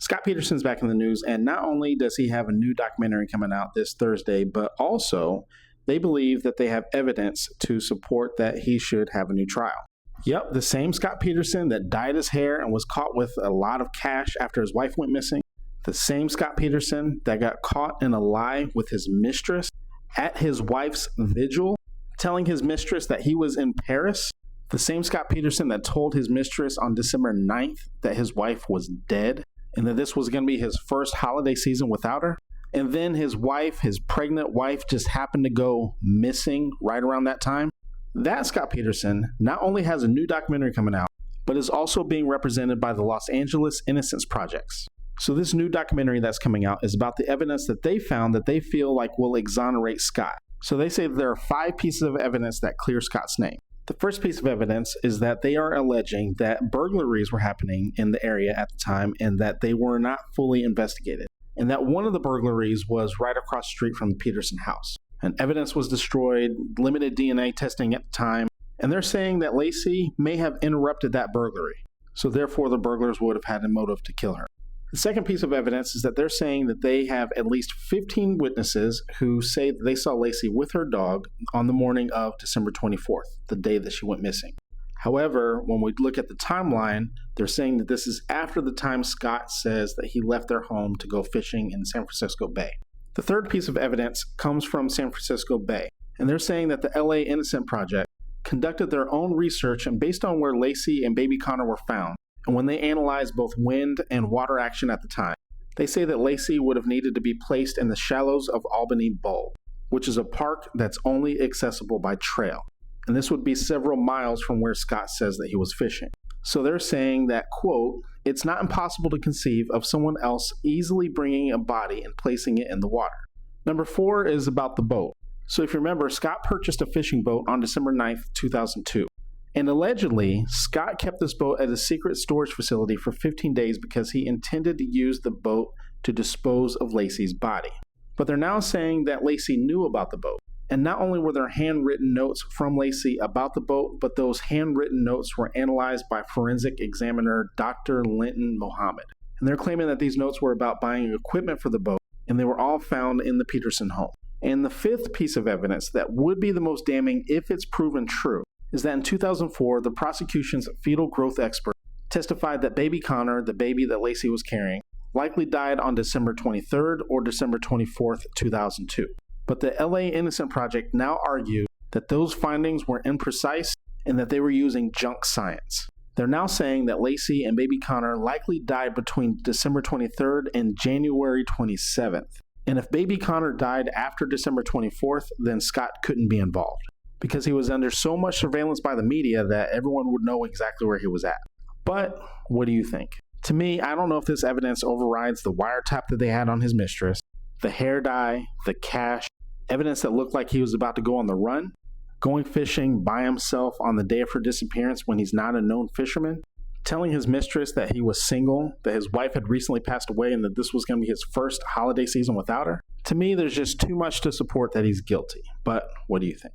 Scott Peterson's back in the news, and not only does he have a new documentary coming out this Thursday, but also they believe that they have evidence to support that he should have a new trial. Yep, the same Scott Peterson that dyed his hair and was caught with a lot of cash after his wife went missing. The same Scott Peterson that got caught in a lie with his mistress at his wife's vigil, telling his mistress that he was in Paris. The same Scott Peterson that told his mistress on December 9th that his wife was dead and that this was going to be his first holiday season without her. And then his wife, his pregnant wife, just happened to go missing right around that time. That Scott Peterson not only has a new documentary coming out, but is also being represented by the Los Angeles Innocence Project. So this new documentary that's coming out is about the evidence that they found that they feel like will exonerate Scott. So they say that there are 5 pieces of evidence that clear Scott's name. The first piece of evidence is that they are alleging that burglaries were happening in the area at the time and that they were not fully investigated, and that one of the burglaries was right across the street from the Peterson house. And evidence was destroyed, limited DNA testing at the time, and they're saying that Laci may have interrupted that burglary, so therefore the burglars would have had a motive to kill her. The second piece of evidence is that they're saying that they have at least 15 witnesses who say that they saw Laci with her dog on the morning of December 24th, the day that she went missing. However, when we look at the timeline, they're saying that this is after the time Scott says that he left their home to go fishing in San Francisco Bay. The third piece of evidence comes from San Francisco Bay, and they're saying that the LA Innocence Project conducted their own research, and based on where Laci and baby Connor were found, and when they analyzed both wind and water action at the time, they say that Laci would have needed to be placed in the shallows of Albany Bowl, which is a park that's only accessible by trail. And this would be several miles from where Scott says that he was fishing. So they're saying that, quote, it's not impossible to conceive of someone else easily bringing a body and placing it in the water. Number 4 is about the boat. So if you remember, Scott purchased a fishing boat on December 9th, 2002. And allegedly, Scott kept this boat at a secret storage facility for 15 days because he intended to use the boat to dispose of Laci's body. But they're now saying that Laci knew about the boat. And not only were there handwritten notes from Laci about the boat, but those handwritten notes were analyzed by forensic examiner Dr. Linton Mohammed. And they're claiming that these notes were about buying equipment for the boat, and they were all found in the Peterson home. And the fifth piece of evidence that would be the most damning if it's proven true is that in 2004, the prosecution's fetal growth expert testified that baby Connor, the baby that Laci was carrying, likely died on December 23rd or December 24th, 2002. But the LA Innocence Project now argue that those findings were imprecise and that they were using junk science. They're now saying that Laci and baby Connor likely died between December 23rd and January 27th. And if baby Connor died after December 24th, then Scott couldn't be involved, because he was under so much surveillance by the media that everyone would know exactly where he was at. But what do you think? To me, I don't know if this evidence overrides the wiretap that they had on his mistress, the hair dye, the cash, evidence that looked like he was about to go on the run, going fishing by himself on the day of her disappearance when he's not a known fisherman, telling his mistress that he was single, that his wife had recently passed away, and that this was going to be his first holiday season without her. To me, there's just too much to support that he's guilty. But what do you think?